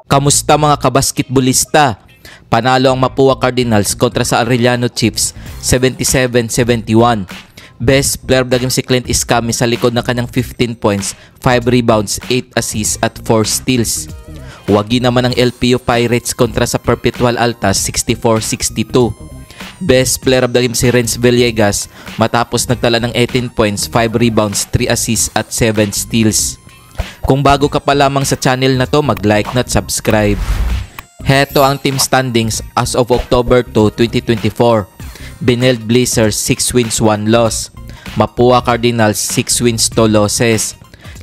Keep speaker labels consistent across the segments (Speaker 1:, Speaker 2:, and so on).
Speaker 1: Kamusta mga kabasketbolista? Panalo ang Mapua Cardinals kontra sa Arellano Chiefs 77-71. Best player of the game si Clint Escami sa likod ng kanyang 15 points, 5 rebounds, 8 assists at 4 steals. Wagi naman ang LPU Pirates kontra sa Perpetual Altas 64-62. Best player of the game si Renz Villegas matapos nagtala ng 18 points, 5 rebounds, 3 assists at 7 steals. Kung bago ka pa lamang sa channel na to, mag-like na at subscribe. Heto ang team standings as of October 2, 2024. Benilde Blazers 6 wins 1 loss. Mapua Cardinals 6 wins 2 losses.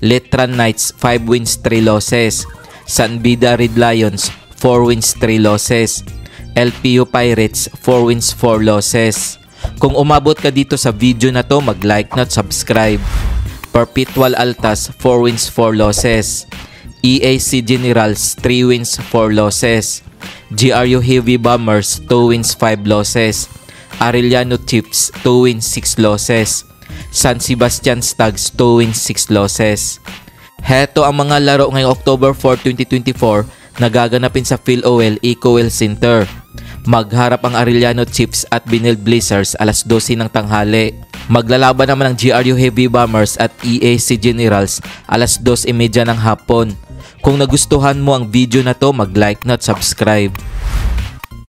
Speaker 1: Letran Knights 5 wins 3 losses. San Beda Red Lions 4 wins 3 losses. LPU Pirates 4 wins 4 losses. Kung umabot ka dito sa video na to, mag-like na at subscribe. Perpetual Altas 4 wins 4 losses. EAC Generals 3 wins 4 losses. GRU Heavy Bombers 2 wins 5 losses. Arellano Chiefs 2 wins 6 losses. San Sebastian Stags 2 wins 6 losses. Heto ang mga laro ngayong October 4, 2024 na gaganapin sa PhilOL EcoWell Center. Magharap ang Arellano Chiefs at Benilde Blazers alas 12 ng tanghali. Maglalaban naman ang GRU Heavy Bombers at EAC Generals alas 2:30 ng hapon. Kung nagustuhan mo ang video na to, mag-like na at subscribe.